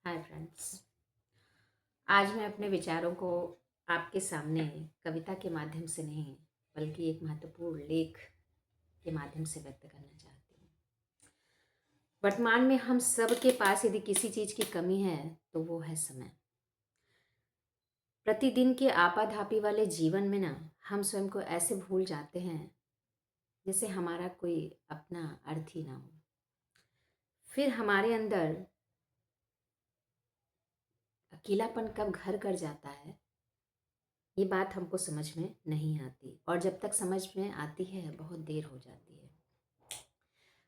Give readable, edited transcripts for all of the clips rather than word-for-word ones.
Hi friends. आज मैं अपने विचारों को आपके सामने कविता के माध्यम से नहीं बल्कि एक महत्वपूर्ण लेख के माध्यम से व्यक्त करना चाहती हूँ। वर्तमान में हम सब के पास यदि किसी चीज़ की कमी है तो वो है समय। प्रतिदिन के आपाधापी वाले जीवन में ना हम स्वयं को ऐसे भूल जाते हैं जैसे हमारा कोई अपना अर्थ ही ना हो। फिर हमारे अंदर अकेलापन कब घर कर जाता है ये बात हमको समझ में नहीं आती, और जब तक समझ में आती है बहुत देर हो जाती है।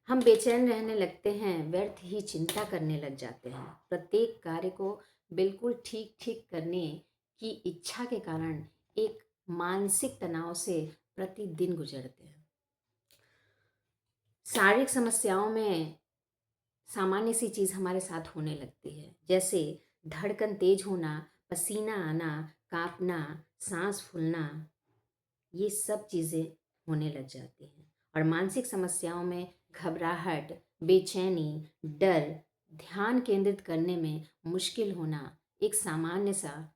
हम बेचैन रहने लगते हैं, व्यर्थ ही चिंता करने लग जाते हैं। प्रत्येक कार्य को बिल्कुल ठीक ठीक करने की इच्छा के कारण एक मानसिक तनाव से प्रतिदिन गुजरते हैं। शारीरिक समस्याओं में सामान्य सी चीज़ हमारे साथ होने लगती है, जैसे धड़कन तेज होना, पसीना आना, कांपना, सांस फूलना। ये सब चीज़ें होने लग जाती हैं। और मानसिक समस्याओं में घबराहट, बेचैनी, डर, ध्यान केंद्रित करने में मुश्किल होना एक सामान्य सा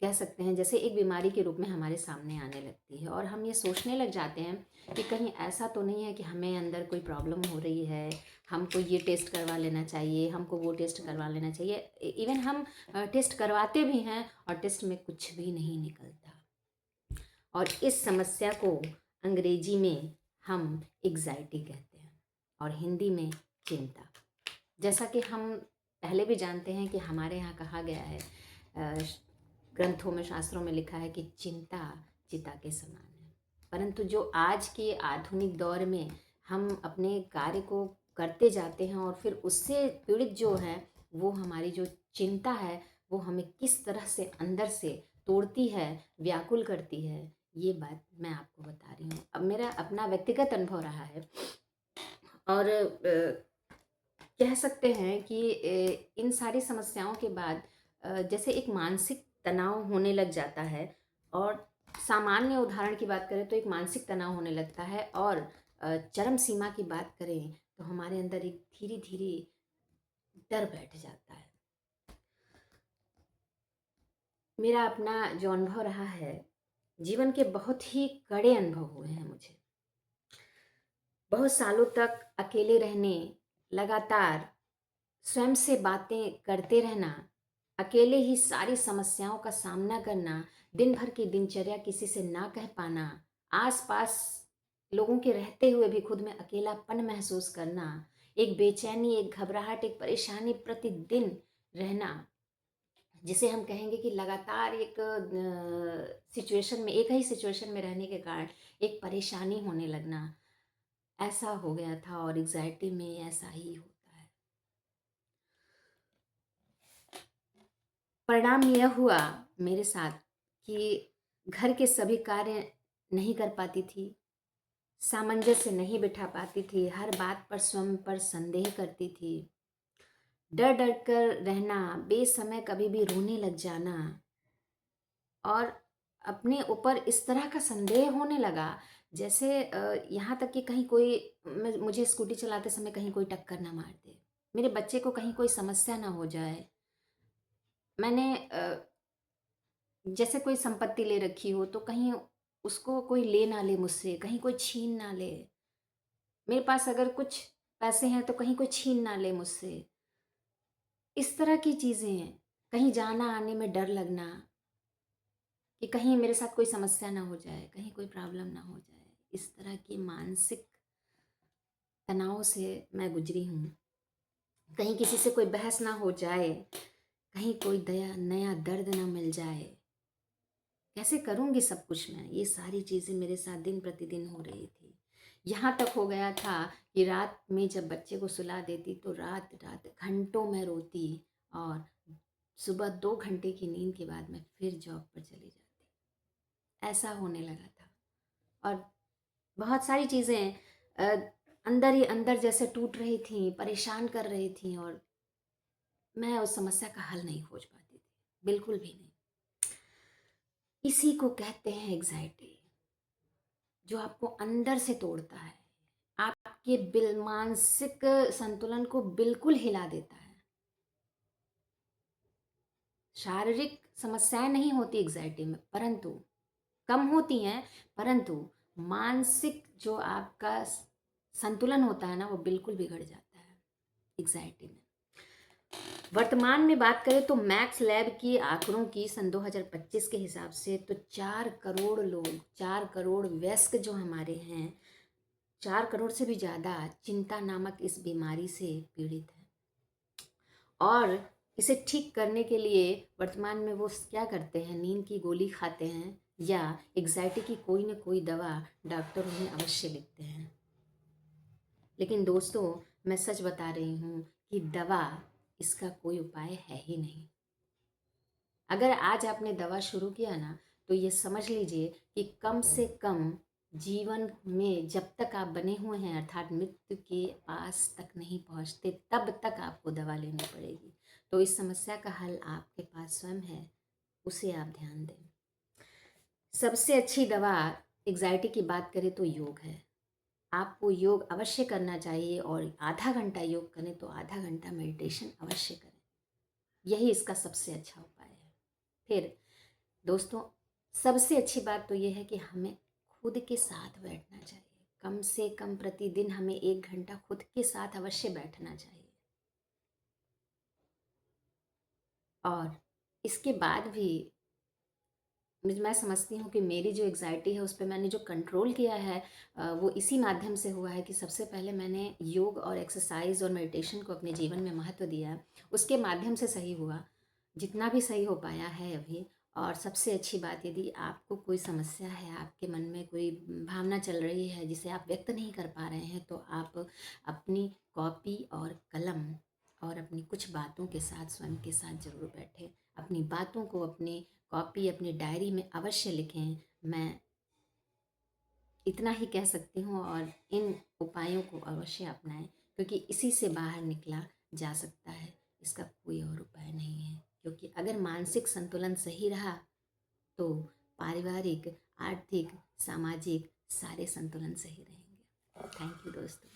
कह सकते हैं, जैसे एक बीमारी के रूप में हमारे सामने आने लगती है। और हम ये सोचने लग जाते हैं कि कहीं ऐसा तो नहीं है कि हमें अंदर कोई प्रॉब्लम हो रही है, हमको ये टेस्ट करवा लेना चाहिए, हमको वो टेस्ट करवा लेना चाहिए। इवन हम टेस्ट करवाते भी हैं और टेस्ट में कुछ भी नहीं निकलता। और इस समस्या को अंग्रेजी में हम एग्जाइटी कहते हैं और हिंदी में चिंता। जैसा कि हम पहले भी जानते हैं कि हमारे यहाँ कहा गया है, ग्रंथों में, शास्त्रों में लिखा है कि चिंता चिता के समान है। परंतु जो आज के आधुनिक दौर में हम अपने कार्य को करते जाते हैं और फिर उससे पीड़ित जो है, वो हमारी जो चिंता है वो हमें किस तरह से अंदर से तोड़ती है, व्याकुल करती है, ये बात मैं आपको बता रही हूँ। अब मेरा अपना व्यक्तिगत अनुभव रहा है। और कह सकते हैं कि इन सारी समस्याओं के बाद जैसे एक मानसिक तनाव होने लग जाता है। और सामान्य उदाहरण की बात करें तो एक मानसिक तनाव होने लगता है, और चरम सीमा की बात करें तो हमारे अंदर एक धीरे धीरे डर बैठ जाता है। मेरा अपना जो अनुभव रहा है, जीवन के बहुत ही कड़े अनुभव हुए हैं मुझे। बहुत सालों तक अकेले रहने, लगातार स्वयं से बातें करते रहना, अकेले ही सारी समस्याओं का सामना करना, दिन भर की दिनचर्या किसी से ना कह पाना, आस-पास लोगों के रहते हुए भी खुद में अकेलापन महसूस करना, एक बेचैनी, एक घबराहट, एक परेशानी प्रतिदिन रहना, जिसे हम कहेंगे कि लगातार एक सिचुएशन में, एक ही सिचुएशन में रहने के कारण एक परेशानी होने लगना, ऐसा हो गया था। और एंग्जायटी में ऐसा ही होता है। परिणाम यह हुआ मेरे साथ कि घर के सभी कार्य नहीं कर पाती थी, सामंजस्य नहीं बिठा पाती थी, हर बात पर स्वयं पर संदेह करती थी, डर डर कर रहना, बेसमय कभी भी रोने लग जाना, और अपने ऊपर इस तरह का संदेह होने लगा जैसे यहाँ तक कि कहीं कोई मुझे स्कूटी चलाते समय कहीं कोई टक्कर ना मार दे, मेरे बच्चे को कहीं कोई समस्या ना हो जाए, मैंने जैसे कोई संपत्ति ले रखी हो तो कहीं उसको कोई ले ना ले मुझसे, कहीं कोई छीन ना ले, मेरे पास अगर कुछ पैसे हैं तो कहीं कोई छीन ना ले मुझसे। इस तरह की चीज़ें, कहीं जाना आने में डर लगना कि कहीं मेरे साथ कोई समस्या ना हो जाए, कहीं कोई प्रॉब्लम ना हो जाए। इस तरह की मानसिक तनाव से मैं गुजरी हूँ। कहीं किसी से कोई बहस ना हो जाए, कहीं कोई दया नया दर्द ना मिल जाए, कैसे करूँगी सब कुछ मैं? ये सारी चीज़ें मेरे साथ दिन प्रतिदिन हो रही थी। यहाँ तक हो गया था कि रात में जब बच्चे को सुला देती तो रात-रात घंटों मैं रोती, और सुबह 2 घंटे की नींद के बाद मैं फिर जॉब पर चली जाती। ऐसा होने लगा था। और बहुत सारी चीज़ें अंदर ही अंदर जैसे टूट रही थीं, परेशान कर रही थीं, और मैं उस समस्या का हल नहीं खोज पाती थी, बिल्कुल भी नहीं। इसी को कहते हैं एंग्ज़ायटी, जो आपको अंदर से तोड़ता है, आपके मानसिक संतुलन को बिल्कुल हिला देता है। शारीरिक समस्याएं नहीं होती एग्जाइटी में, परंतु कम होती हैं, परंतु मानसिक जो आपका संतुलन होता है ना, वो बिल्कुल बिगड़ जाता है एग्जाइटी में। वर्तमान में बात करें तो मैक्स लैब की आंकड़ों की सन 2025 के हिसाब से तो 4 करोड़ लोग, 4 करोड़ वयस्क जो हमारे हैं, 4 करोड़ से भी ज़्यादा चिंता नामक इस बीमारी से पीड़ित हैं। और इसे ठीक करने के लिए वर्तमान में वो क्या करते हैं, नींद की गोली खाते हैं या एग्जाइटी की कोई ना कोई दवा डॉक्टर उन्हें अवश्य लिखते हैं। लेकिन दोस्तों, मैं सच बता रही हूँ कि दवा इसका कोई उपाय है ही नहीं। अगर आज आपने दवा शुरू किया ना, तो ये समझ लीजिए कि कम से कम जीवन में जब तक आप बने हुए हैं, अर्थात मृत्यु के पास तक नहीं पहुंचते, तब तक आपको दवा लेनी पड़ेगी। तो इस समस्या का हल आपके पास स्वयं है, उसे आप ध्यान दें। सबसे अच्छी दवा एग्जाइटी की बात करें तो योग है। आपको योग अवश्य करना चाहिए, और आधा घंटा योग करें तो आधा घंटा मेडिटेशन अवश्य करें। यही इसका सबसे अच्छा उपाय है। फिर दोस्तों, सबसे अच्छी बात तो ये है कि हमें खुद के साथ बैठना चाहिए। कम से कम प्रतिदिन हमें 1 घंटा खुद के साथ अवश्य बैठना चाहिए। और इसके बाद भी मैं समझती हूँ कि मेरी जो एग्ज़ाइटी है उस पे मैंने जो कंट्रोल किया है, वो इसी माध्यम से हुआ है कि सबसे पहले मैंने योग और एक्सरसाइज और मेडिटेशन को अपने जीवन में महत्व दिया है। उसके माध्यम से सही हुआ, जितना भी सही हो पाया है अभी। और सबसे अच्छी बात, यदि आपको कोई समस्या है, आपके मन में कोई भावना चल रही है जिसे आप व्यक्त नहीं कर पा रहे हैं, तो आप अपनी कॉपी और कलम और अपनी कुछ बातों के साथ स्वयं के साथ ज़रूर बैठें। अपनी बातों को अपनी कॉपी, अपनी डायरी में अवश्य लिखें। मैं इतना ही कह सकती हूँ, और इन उपायों को अवश्य अपनाएं, क्योंकि इसी से बाहर निकला जा सकता है। इसका कोई और उपाय नहीं है, क्योंकि अगर मानसिक संतुलन सही रहा तो पारिवारिक, आर्थिक, सामाजिक सारे संतुलन सही रहेंगे। थैंक यू दोस्तों।